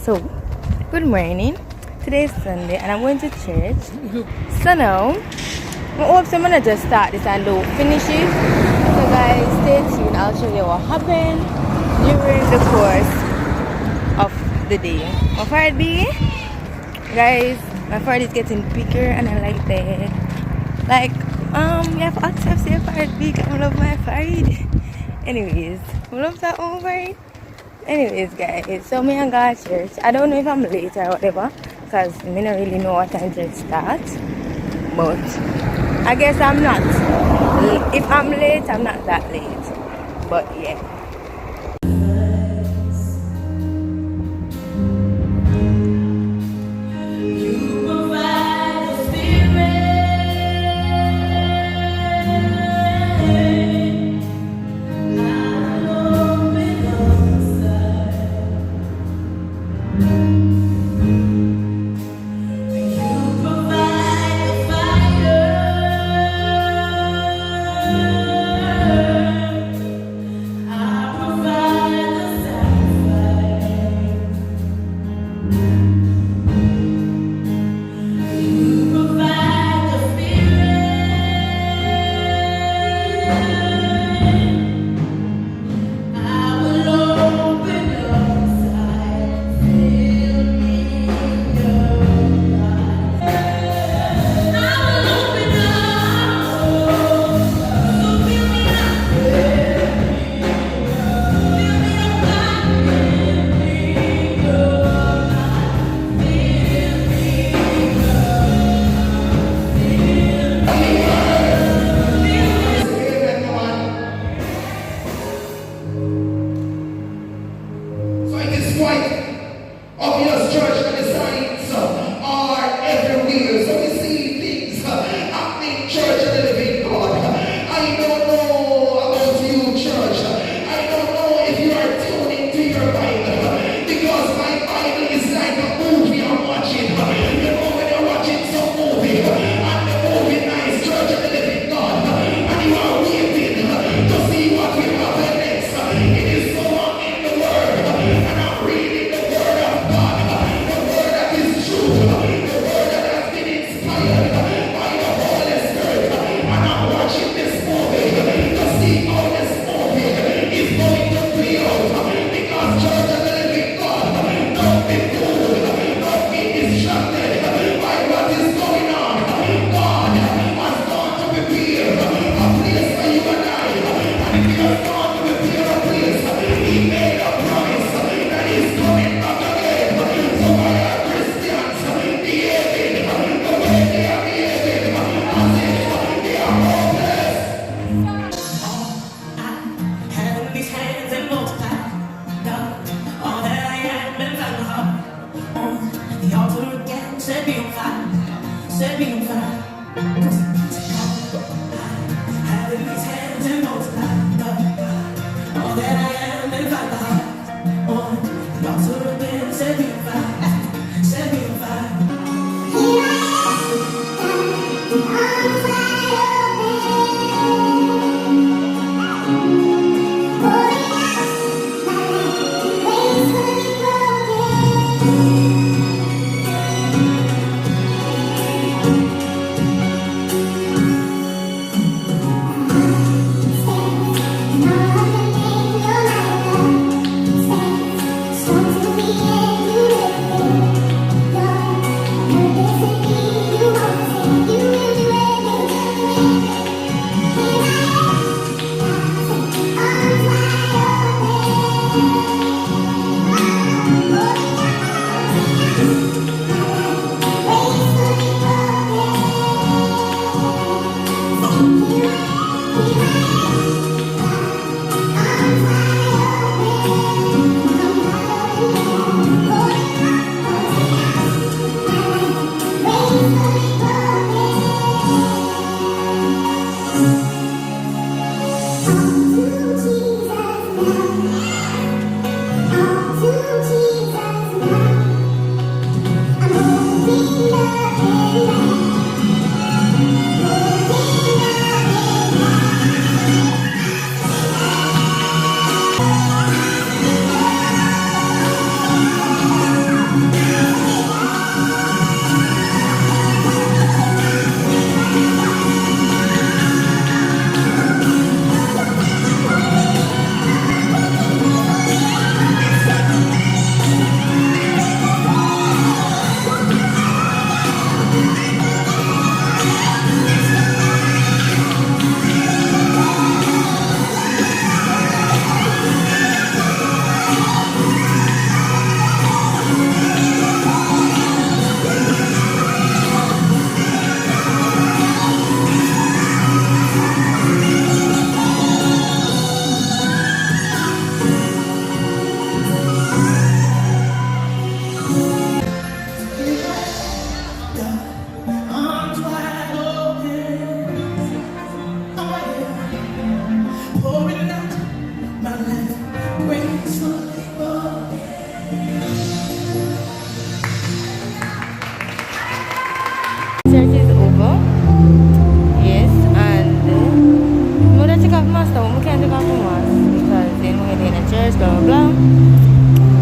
So, good morning. Today is Sunday and I'm going to church. So now, I hope someone just start this and don't finish it. So guys, stay tuned. I'll show you what happened during the course of the day. My forehead be? Guys, my forehead is getting bigger and I like that. Like, you have to accept your forehead big. I love my forehead. Anyways, I love that over. Anyways guys, so me and go to church. I don't know if I'm late or whatever, because I don't really know what time church starts. But I guess I'm not. If I'm late, I'm not that late. But yeah. scissors, blah blah blah.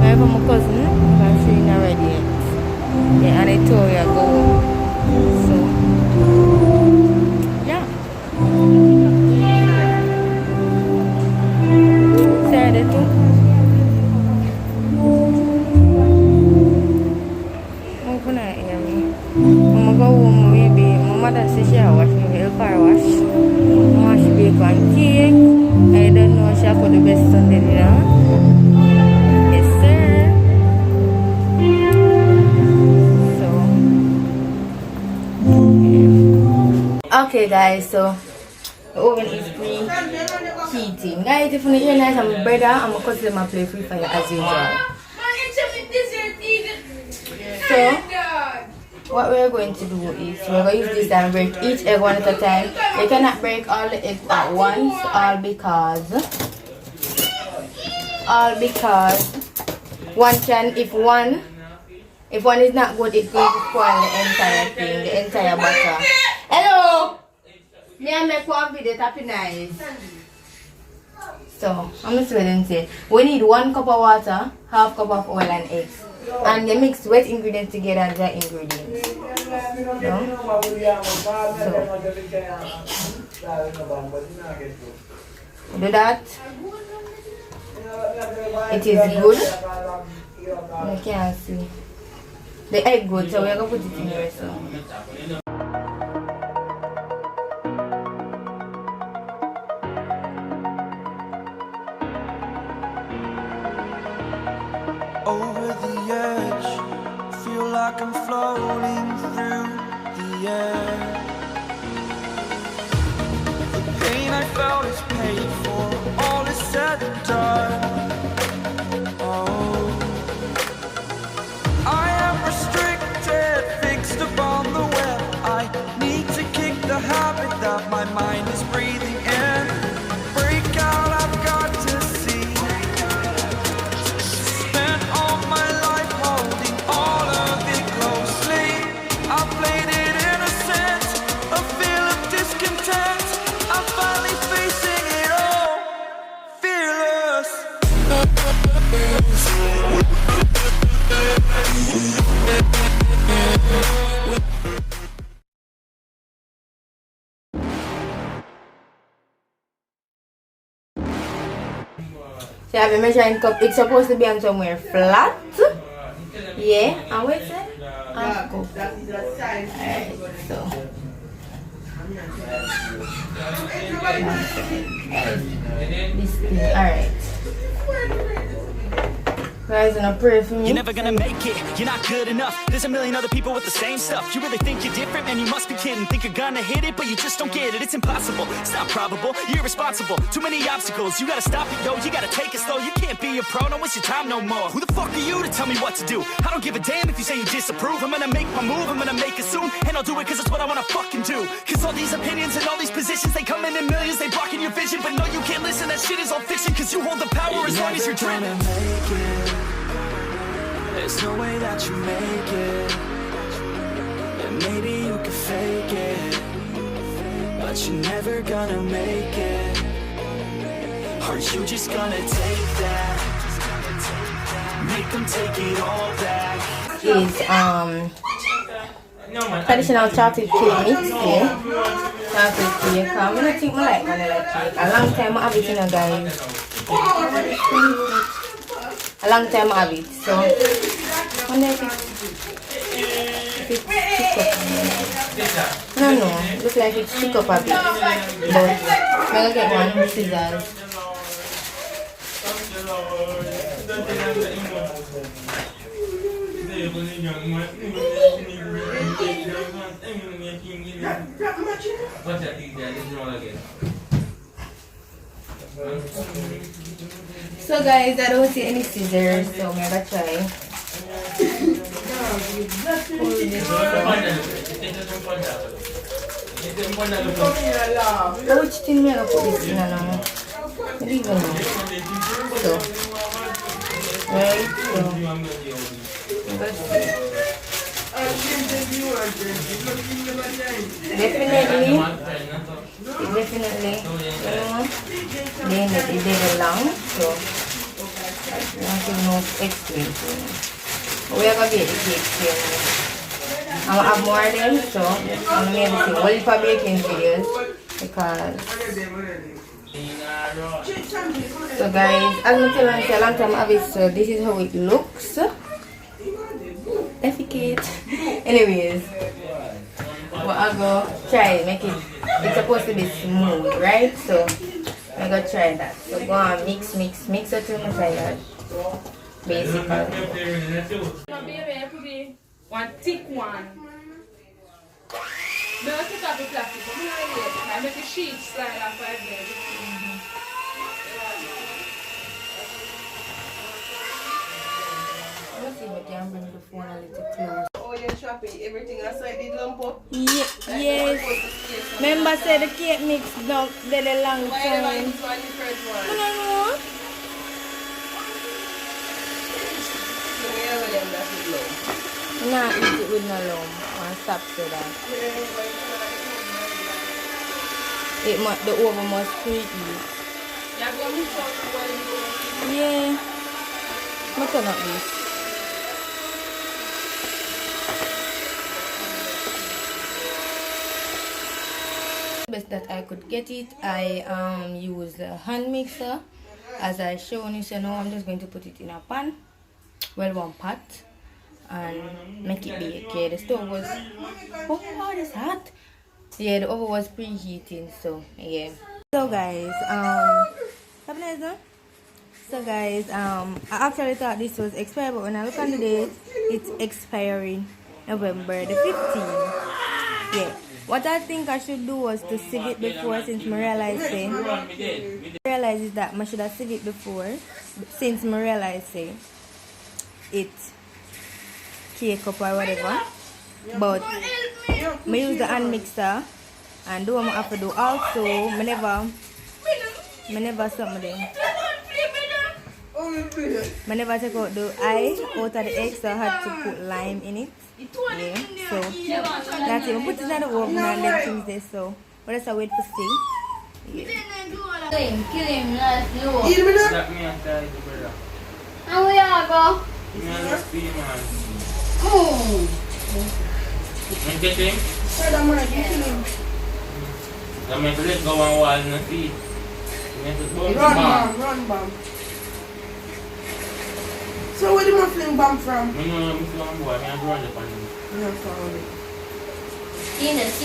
I have my cousin, I'm sure you're not ready yet. Yeah, and I told you I go. So, yeah. Sarah, they too. I'm gonna hear me. I'm gonna go home, maybe. My mother says she wash me with a car wash. Wash bacon cake. I don't know if she put the best Sunday dinner. Yes, sir. Okay guys, so the oven is preheating. Guys, if you hear nice, I'm a brother, I'm gonna cut them and play free fire as usual. So what we're going to do is we're going to use this and break each egg one at a time. You cannot break all the eggs at once, all because one can, if one is not good, it will spoil the entire thing, the entire butter. Hello! Me and make one video tapping nice. So, I'm just going to say, we need 1 cup of water, half cup of oil and eggs. And you mix wet ingredients together and dry ingredients. No? So, do that. It is good. You can't see. The egg good, so we're going to put it in here. So. Over the edge, feel like I'm floating through the air. The pain I felt is paid for, all is said and done. Oh, I am restricted, fixed upon the web. I need to kick the habit that my mind is breathing in. Break out, I've got to see. So I have a measuring cup. It's supposed to be on somewhere flat. Yeah, and what's it? Half cup. Alright, so. This thing, alright. Guys, gonna pray for me. You're never gonna make it, you're not good enough. There's a million other people with the same stuff. You really think you're different, man, you must be kidding. Think you're gonna hit it, but you just don't get it. It's impossible, it's not probable, you're irresponsible. Too many obstacles, you gotta stop it, yo. You gotta take it slow, you can't be a pro, don't waste your time no more. Who the fuck are you to tell me what to do? I don't give a damn if you say you disapprove. I'm gonna make my move, I'm gonna make it soon. And I'll do it cause it's what I wanna fucking do. Cause all these opinions and all these positions, they come in millions, they blocking your vision. But no, you can't listen, that shit is all fiction. Cause you hold the power as long as you're dreaming. There's no way that you make it. And maybe you can fake it, but you're never gonna make it. Are you just gonna take that? Make them take it all back. Is traditional chocolate cake mix here. Chocolate cake. I don't think I like vanilla cake. A long time I have it, you know, guys. A long time I have it. So I wonder if it's stick up. No, looks like it's stick up a bit. But I'm gonna get one scissors. So guys, I don't see any scissors, so I'm gonna try. Which thing I'm gonna put this in now? I don't even know. So, right, so let's see. Definitely, then it did along, so don't think no explain to me. We are gonna get the cake here. I'm gonna have more of them, so I'm gonna make this thing. Well, for baking videos because. So guys, as I tell you a long time of it, so this is how it looks. Defecate. Anyways, well, I'll go try it, make it. It's supposed to be smooth, right? So I'm gonna try that. So go on, mix it to my tired. Basically. Baby, one thick one. No, take off the plastic. I make the sheet slide off right there. Let's see if I can bring the phone a little close. Oh, you're shopping. Everything outside the lump up. Yes. Remember, say the cake mix now, dead a long Why time. the one is one the first one? I don't know. Yeah, well, that's with lump. Nah, eat it with no lump. And stop to that. The oven must preheat. Yeah, go mix out the one. Yeah. I'm turn up this. Best that I could get it, I use a hand mixer as I shown you. So now I'm just going to put it in a pan, well warm pot, and make it bake. Yeah, the stove was it's hot. Yeah, the oven was preheating, so yeah. So guys, so guys, I actually thought this was expired, but when I look on the date, it's expiring November the 15th. Yeah. What I think I should do was to sieve it before, since I realized is that I should have sieve it before, since I realized it cake up or whatever. But I use the hand mixer and do what I have to do. Also, I never something there. I never take out the eye out of the egg, so I had to put lime in it. Yeah, so that's it. I put it in the oven and then things there, so but let's wait for see. Yeah. Kill him, let's do it. Eat me now. And we are go. Get him? Said I'm gonna get him. I'm going to let go one wall in the feet. Run, bomb. So where do you fling bomb from? I know I'm from boy, I'm growing up on him. No, sorry. See this.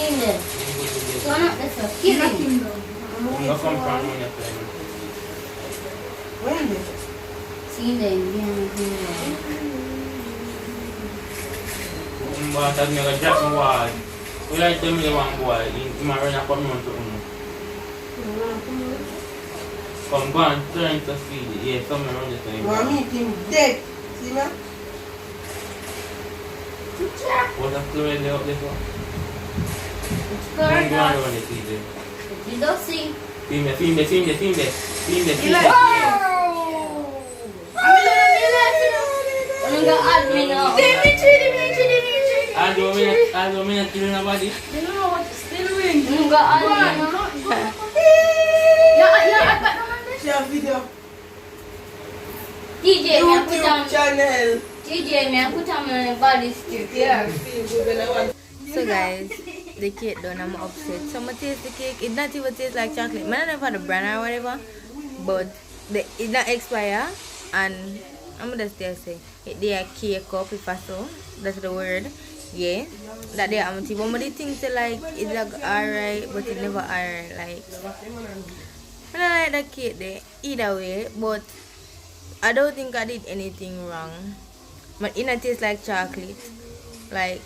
So not this one. Kill him. I'm going to come from when you're playing. When did? See them. But I'm going to drop my wall. We like to me one boy, he might run up on me to come go and turn to feed it. Yeah, something around the time. Want me him dead. See me? What's that story there up there for? It's Don't good. go around the feed it. You don't see. Film it. I'm gonna add me now. I don't mean to kill nobody. You know what? Still ring. I'm gonna add me now. Share video. DJ, me I put YouTube on. channel. DJ, me I put on my body strip. Yeah, feel good when I want. So guys, the cake done, I'm upset. So I taste the cake, it not even taste like chocolate. I don't know for the brand or whatever, but it not expire, and I'm gonna just say they are cake up if I so. That's the word. Yeah, that they are but the things like it's like alright, but it never alright. Like I don't like the cake there either way, but I don't think I did anything wrong. But it not taste like chocolate, like.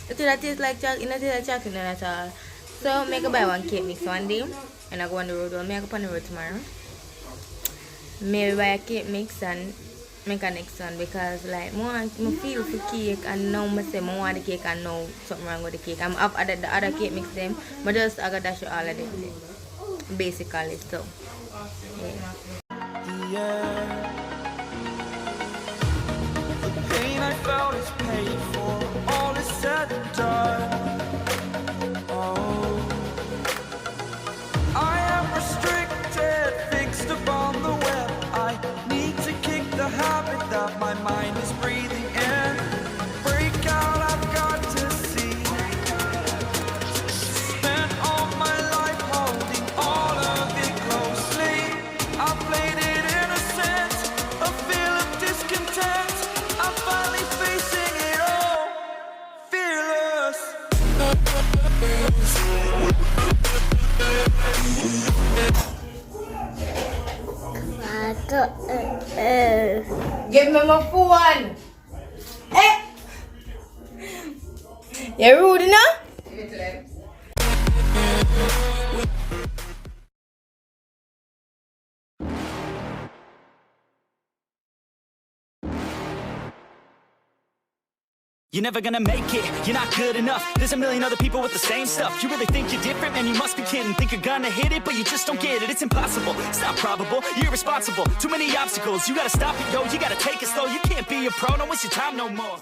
It tastes like chocolate, it tastes like chocolate at all. So make a buy one cake mix one day and I go on the road. I'll make up on the road tomorrow. Maybe buy a cake mix and make a next one, because like I feel for cake and now I say I want the cake and now something wrong with the cake. I'm up at the other cake mix them, but just I got dash all of them basically. So Yeah. The pain I felt is paid for. All is said and done. Oh, I am restricted, fixed upon the web. I need to kick Give me my phone. Eh? You're rude enough? You're never gonna make it, you're not good enough. There's a million other people with the same stuff. You really think you're different? Man, you must be kidding. Think you're gonna hit it, but you just don't get it. It's impossible, it's not probable, you're irresponsible. Too many obstacles, you gotta stop it, yo. You gotta take it slow, you can't be a pro. Don't waste your time no more.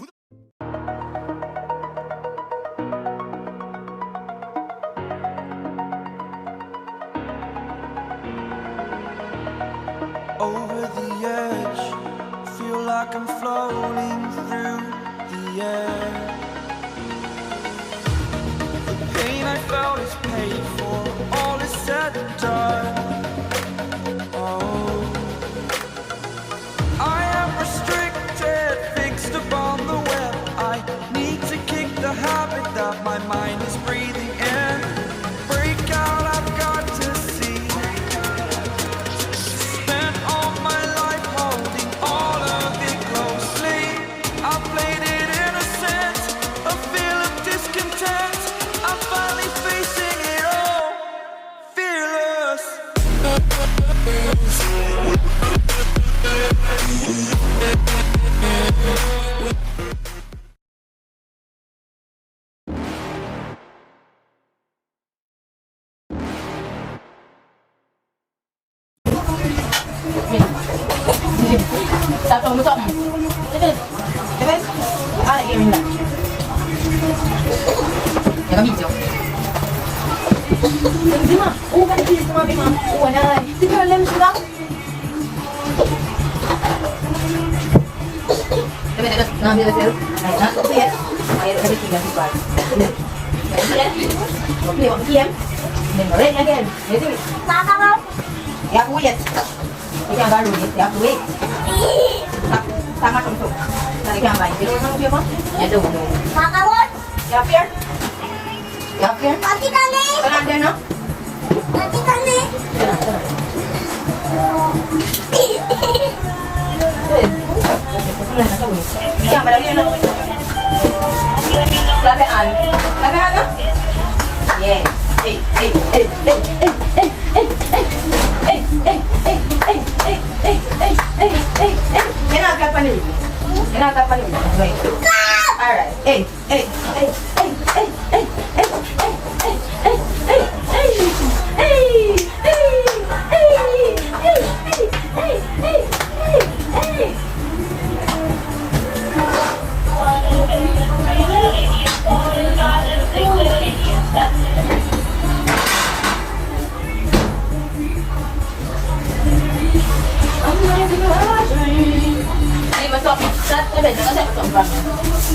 Over the edge, feel like I'm floating through the air. The pain I felt is paid for, all is said and done. Oh, I am restricted, fixed upon the web. I need to kick the habit that my mind is breathing in. Break out, I've got to see. Spent all my life holding all of it closely. I played it innocent, a feel of discontent. I'm finally facing it all, fearless.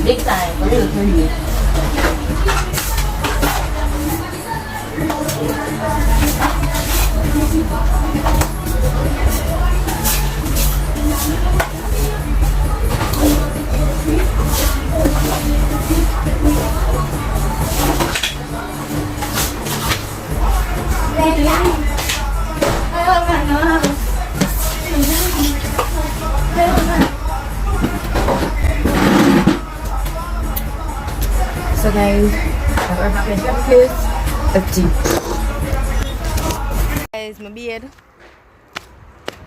Big time, really. So guys, we're having breakfast of tea. Guys, my beard.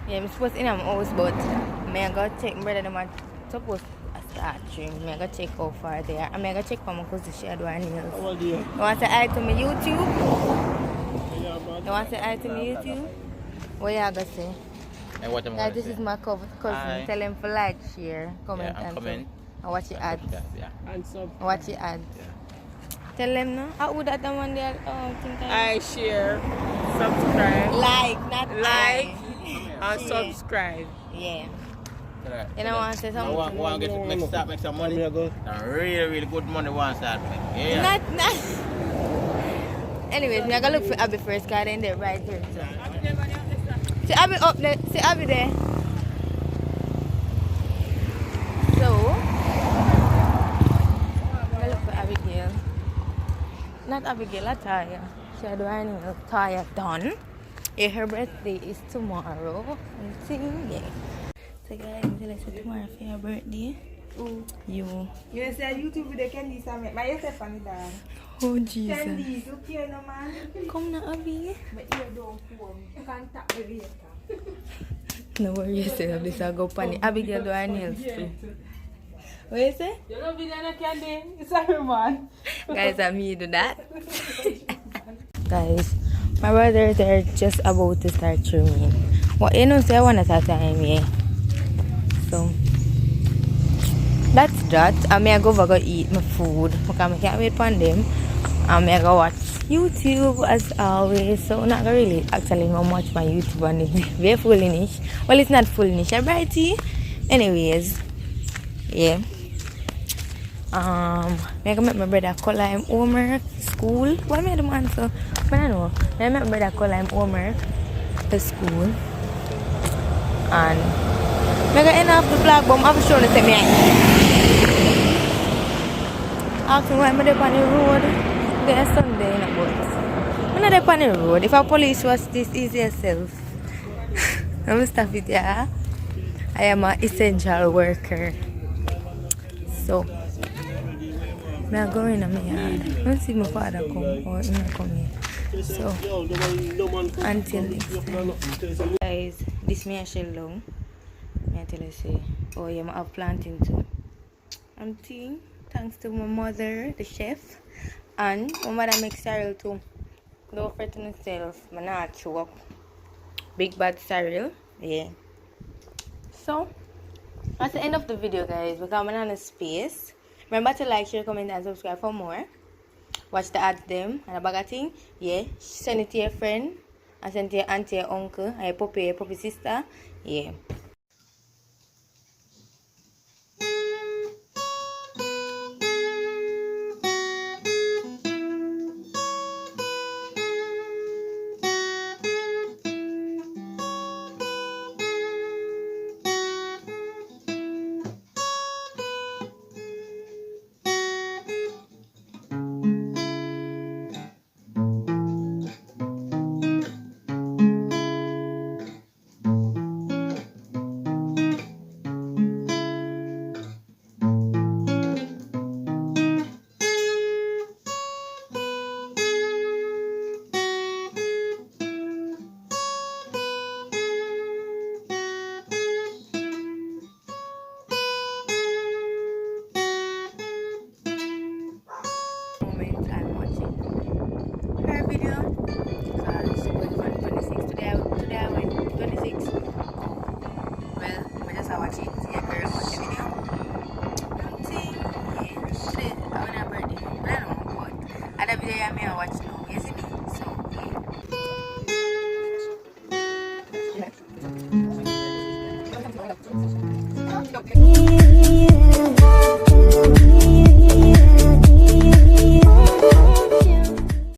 Yeah, I'm supposed to in my house, but I'm going to take my brother. I'm supposed to start stream. I'm going to check how far they are. I'm going to check for my cousin. She do her nails. You want to add to my YouTube? You want to add to my YouTube? What you going to say? Guys, this is my cousin. Hi. Tell him to like, share, comment, and comment. And watch your ads. Yeah. And subscribe. Watch your ads. Yeah. Tell them no. How would that one there? I share, subscribe, like, not like, and subscribe. Yeah. You know want to say something? I want to start make some money. Really good money. Want to start make. Yeah. Not. Anyways, I'm gonna look for Abby first, cause in there right here. See Abby up there. See Abby there. So. Not Abigail, Taya. She had her nails Taya done. Yeah, her birthday is tomorrow. I think, yeah. So guys, let's say tomorrow for your birthday. Ooh. You. You say YouTube video Candice I make. My yourself funny dad. Oh Jesus. Candice, you care no man? Come now, Abby. My ear don't form. You can't tap the later. No worries, yourself. This will go funny. Abigail do her nails too. What you say? You don't be there candy. It's a man. Guys, I'm me do that. Guys, my brothers are just about to start trimming. Well, you know, say one at a time, yeah. So that's that. I may go over go eat my food because I can't wait for them. I may go watch YouTube as always. So not really actually not watch my YouTube and it's very foolish. Well, it's not foolish, righty. Anyways, yeah. I make my brother color him homework school. Why me the man so? I don't know. I make my brother color him homework to school. And I got enough the vlog, but I'm sure to me. Asking why I'm on the road. There's Sunday in a bus. I'm not on the road. If a police was this easy yourself, I'm gonna stop it, yeah. I am an essential worker. So I'm going in my yard. Let's see my father come or him come here. So until next time. Guys, this me a shell long. I tell you say, oh yeah, I have planting too. I'm team. Thanks to my mother, the chef, and my mother makes cereal too. Don't fret on yourself, I'm not chew up. Big bad cereal, yeah. So that's the end of the video, guys. Because I'm on a space. Remember to like, share, comment, and subscribe for more. Watch the ads them and a bag of thing. Yeah. Send it to your friend. And send it to your auntie, your uncle, and your puppy sister. Yeah. I'm watching her video because she was on 26. Today I went 26. Well, I just watch it. See a girl watch a video. See, yeah, today I went her birthday. I don't know what. Other video I may watch now. You see me? So yeah.